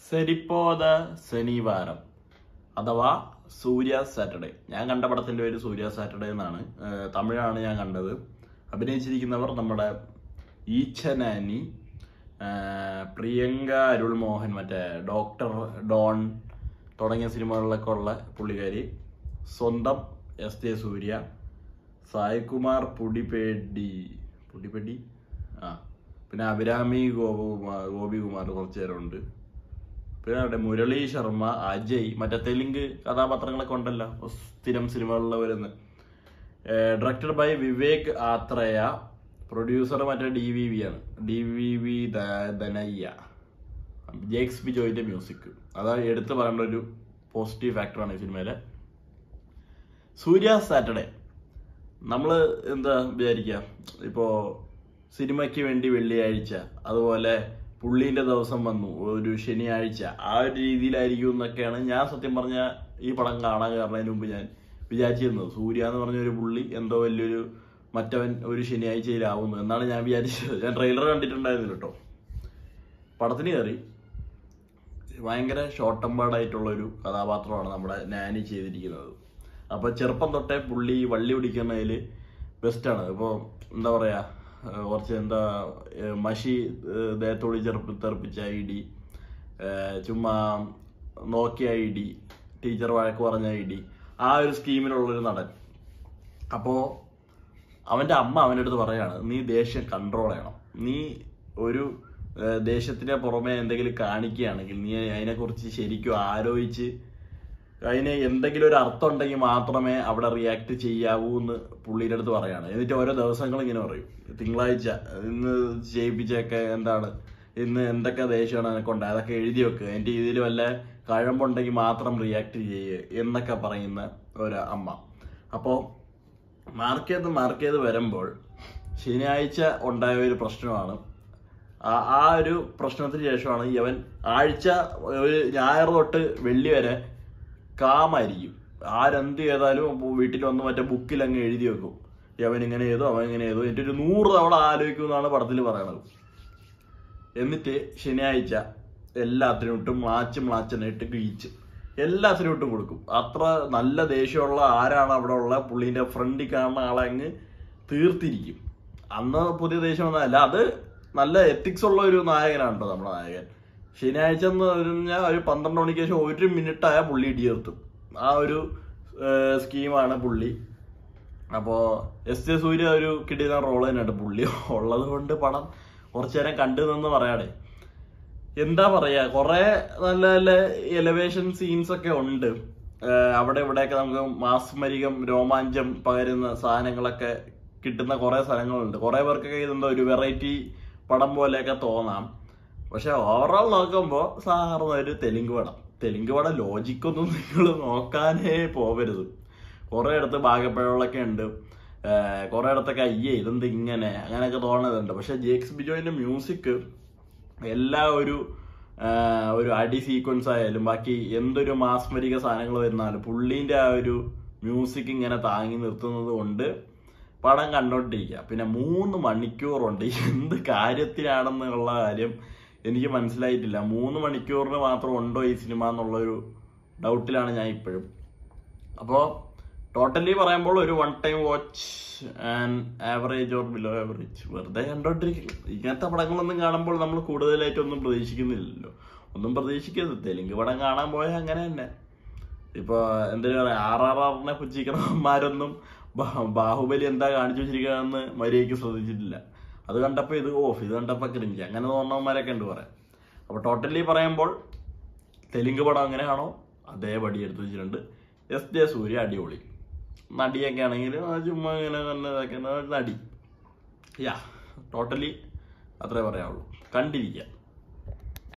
സെരിപ്പോത ശനിവാരം അഥവാ സൂര്യ സാറ്റർഡേ. ഞാൻ കണ്ട പടത്തിന്റെ പേര് സൂര്യ സാറ്റർഡേ എന്നാണ്. തമിഴാണ് ഞാൻ കണ്ടത്. അഭിനയിച്ചിരിക്കുന്നവർ നമ്മുടെ ഈച്ചനാനി, പ്രിയങ്ക അരുൾമോഹൻ, മറ്റേ ഡോക്ടർ ഡോൺ തുടങ്ങിയ സിനിമകളിലൊക്കെ ഉള്ള പുള്ളിക്കാരി, സ്വന്തം എസ് സൂര്യ, സായ്കുമാർ പുടിപെടി, പിന്നെ അഭിരാമി ഗോപികുമാർ കുറച്ചു നേരമുണ്ട്. പിന്നെ അവിടെ മുരളി ശർമ്മ, അജയ്, മറ്റേ തെലുങ്ക് കഥാപാത്രങ്ങളൊക്കെ ഉണ്ടല്ലോ സ്ഥിരം സിനിമകളിൽ വരുന്നത്. Directed by Vivek Athreya, producer മറ്റേ DVV ആണ്, DVV ധനയ്യ. ജേക്സ് ബിജോയിന്റെ മ്യൂസിക്, അതാണ് എടുത്തു പറയേണ്ട ഒരു പോസിറ്റീവ് ഫാക്ടറാണ് ഈ സിനിമയിലെ. സൂര്യ സാറ്റർഡേ നമ്മൾ എന്താ വിചാരിക്കുക, ഇപ്പോൾ സിനിമയ്ക്ക് വേണ്ടി വെള്ളിയാഴ്ച, അതുപോലെ പുള്ളീൻ്റെ ദിവസം വന്നു ഒരു ശനിയാഴ്ച, ആ ഒരു രീതിയിലായിരിക്കും എന്നൊക്കെയാണ് ഞാൻ സത്യം പറഞ്ഞ ഈ പടം കാണാൻ കയറുന്നതിന് മുമ്പ് ഞാൻ വിചാരിച്ചിരുന്നത്. സൂര്യ എന്ന് പറഞ്ഞ ഒരു പുള്ളി എന്തോ വലിയൊരു മറ്റവൻ ഒരു ശനിയാഴ്ചയിലാവുന്നു എന്നാണ് ഞാൻ വിചാരിച്ചത്. ഞാൻ ട്രെയിലർ കണ്ടിട്ടുണ്ടായിരുന്നില്ല കേട്ടോ. പടത്തിന് കയറി, ഭയങ്കര ഷോർട്ട് ടെമ്പേർഡായിട്ടുള്ളൊരു കഥാപാത്രമാണ് നമ്മുടെ നാനി ചെയ്തിരിക്കുന്നത്. അപ്പോൾ ചെറുപ്പം തൊട്ടേ പുള്ളി വള്ളി പിടിക്കുന്നതിൽ ബെസ്റ്റാണ്. ഇപ്പോൾ എന്താ പറയുക, കുറച്ച് എന്താ മഷി ദേഹത്തോടി തെറിപ്പിച്ച ഇടി, ചുമ്മാ നോക്കിയ ഇടി, ടീച്ചർ വഴക്ക് പറഞ്ഞ ഇടി, ആ ഒരു സ്കീമിലുള്ളൊരു നടൻ. അപ്പോൾ അവൻ്റെ അമ്മ അവൻ്റെ അടുത്ത് പറയാണ്, നീ ദേഷ്യം കൺട്രോൾ ചെയ്യണം, നീ ഒരു ദേഷ്യത്തിന് പുറമെ എന്തെങ്കിലും കാണിക്കുകയാണെങ്കിൽ നീ അതിനെക്കുറിച്ച് ശരിക്കും ആലോചിച്ച് അതിന് എന്തെങ്കിലും ഒരു അർത്ഥം ഉണ്ടെങ്കിൽ മാത്രമേ അവിടെ റിയാക്ട് ചെയ്യാവൂ എന്ന് പുള്ളിയുടെ അടുത്ത് പറയാണ്. എന്നിട്ട് ഓരോ ദിവസങ്ങൾ ഇങ്ങനെ പറയും, തിങ്കളാഴ്ച ഇന്ന് ചെയ്യിപ്പിച്ചൊക്കെ എന്താണ്, ഇന്ന് എന്തൊക്കെ ദേഷ്യമാണ് എനക്കുണ്ട് അതൊക്കെ എഴുതി വെക്കുക, എൻ്റെ ഇതിൽ വല്ല കഴമ്പുണ്ടെങ്കിൽ മാത്രം റിയാക്ട് ചെയ്യുക എന്നൊക്കെ പറയുന്ന ഒരു അമ്മ. അപ്പോൾ മാർക്ക് ചെയ്ത് വരുമ്പോൾ ശനിയാഴ്ച ഉണ്ടായ ഒരു പ്രശ്നമാണ്. ആ ഒരു പ്രശ്നത്തിന് ശേഷമാണ് ഇവൻ ആഴ്ച ഒരു ഞായർ തൊട്ട് വെള്ളി വരെ കാമായിരിക്കും. ആരെന്ത് ചെയ്താലും വീട്ടിൽ വന്ന് മറ്റേ ബുക്കിൽ അങ്ങ് എഴുതി വെക്കും, അവൻ ഇങ്ങനെ ചെയ്തു അവൻ ഇങ്ങനെ ചെയ്തു, എന്നിട്ട് ഒരു 100 തവണ ആലോചിക്കും എന്നാണ് പടത്തിൽ പറയണത്. എന്നിട്ട് ശനിയാഴ്ച എല്ലാത്തിനും ഇട്ടും മാച്ചനായിട്ട് ഗീച്ച് എല്ലാത്തിനും ഇട്ടും കൊടുക്കും. അത്ര നല്ല ദേഷ്യമുള്ള ആരാണ് അവിടെ ഉള്ള പുള്ളീൻ്റെ ഫ്രണ്ടിൽ കാണുന്ന ആളെ അങ്ങ് തീർത്തിരിക്കും. അന്ന് പുതിയ ദേഷ്യം ഒന്നല്ല, അത് നല്ല എത്തിക്സ് ഉള്ള ഒരു നായകനാണ് കേട്ടോ നമ്മുടെ നായകൻ. ശനിയാഴ്ച എന്ന് പറഞ്ഞാൽ ഒരു 12 മണിക്ക് ശേഷം 1 മിനിറ്റായ പുള്ളി ഇടിയേർത്തും, ആ ഒരു സ്കീമാണ് പുള്ളി. അപ്പോൾ എസ് സൂര്യ ഒരു കിടിലൻ റോള് തന്നെയാണ് പുള്ളി ഉള്ളത് കൊണ്ട് പടം കുറച്ചു നേരം കണ്ടു നിന്ന് പറയാടെ. എന്താ പറയാ, കുറെ നല്ല നല്ല എലവേഷൻ സീൻസ് ഒക്കെ ഉണ്ട് അവിടെ ഇവിടെയൊക്കെ. നമുക്ക് മാസ്മരികം രോമാഞ്ചം പകരുന്ന സാധനങ്ങളൊക്കെ കിട്ടുന്ന കുറെ സ്ഥലങ്ങളുണ്ട്. കുറെ പേർക്കൊക്കെ ഇതെന്താ ഒരു വെറൈറ്റി പടം പോലെയൊക്കെ തോന്നാം. പക്ഷെ ഓവറോൾ നോക്കുമ്പോൾ സാധാരണ ഒരു തെലുങ്ക് പടം ലോജിക്കൊന്നും നിങ്ങൾ നോക്കാനേ പോകരുത്. കുറെ ഇടത്ത് ഭാഗപ്പഴകളൊക്കെ ഉണ്ട്, കുറെ ഇടത്തൊക്കെ അയ്യേ ഇതെന്ത് ഇങ്ങനെ അങ്ങനെയൊക്കെ തോന്നുന്നുണ്ട്. പക്ഷെ ജേക്സ് ബിജോയിന്റെ മ്യൂസിക് എല്ലാ ഒരു അടി സീക്വൻസ് ആയാലും ബാക്കി എന്തൊരു മാസ്മരിക സാധനങ്ങൾ വരുന്നാലും പുള്ളീൻ്റെ ആ ഒരു മ്യൂസിക് ഇങ്ങനെ താങ്ങി നിർത്തുന്നത് കൊണ്ട് പടം കണ്ടോണ്ടിരിക്കുക. പിന്നെ 3 മണിക്കൂറുണ്ട്, എന്ത് കാര്യത്തിനാണെന്നുള്ള കാര്യം എനിക്ക് മനസ്സിലായിട്ടില്ല. 3 മണിക്കൂറിന് മാത്രം ഉണ്ടോ ഈ സിനിമ എന്നുള്ളൊരു ഡൗട്ടിലാണ് ഞാൻ ഇപ്പോഴും. അപ്പോൾ ടോട്ടലി പറയുമ്പോൾ ഒരു 1 time watch and average or below average, വെറുതെ കണ്ടോണ്ടിരിക്കും. ഇങ്ങനത്തെ പടങ്ങളൊന്നും കാണുമ്പോൾ നമ്മൾ കൂടുതലായിട്ടൊന്നും പ്രതീക്ഷിക്കുന്നില്ലല്ലോ, ഒന്നും പ്രതീക്ഷിക്കരുത്. തെലുങ്ക് പടം കാണാൻ പോയാൽ അങ്ങനെ തന്നെ. ഇപ്പോൾ എന്താ പറയുക, RRRനെ പുച്ഛിക്കണമാരൊന്നും ബാഹുബലി എന്താ കാണിച്ചു വെച്ചിരിക്കുകയെന്ന് മര്യാദയ്ക്ക് ശ്രദ്ധിച്ചിട്ടില്ല. അത് കണ്ടപ്പോൾ ഇത് കണ്ടപ്പോൾ ക്രിഞ്ച് അങ്ങനെ തോന്നവന്മാരൊക്കെ ഉണ്ട് പറയാം. അപ്പോൾ ടോട്ടലി പറയുമ്പോൾ തെലുങ്ക് പടം എങ്ങനെയാണോ അതേപടി എടുത്തു വെച്ചിട്ടുണ്ട്. എസ് സൂര്യ അടിപൊളി നടിയൊക്കെ ആണെങ്കിൽ ചുമ്മാ ഇങ്ങനെ തന്നെ നടി. ടോട്ടലി അത്രേ പറയാവുള്ളൂ. കണ്ടിരിക്കുക.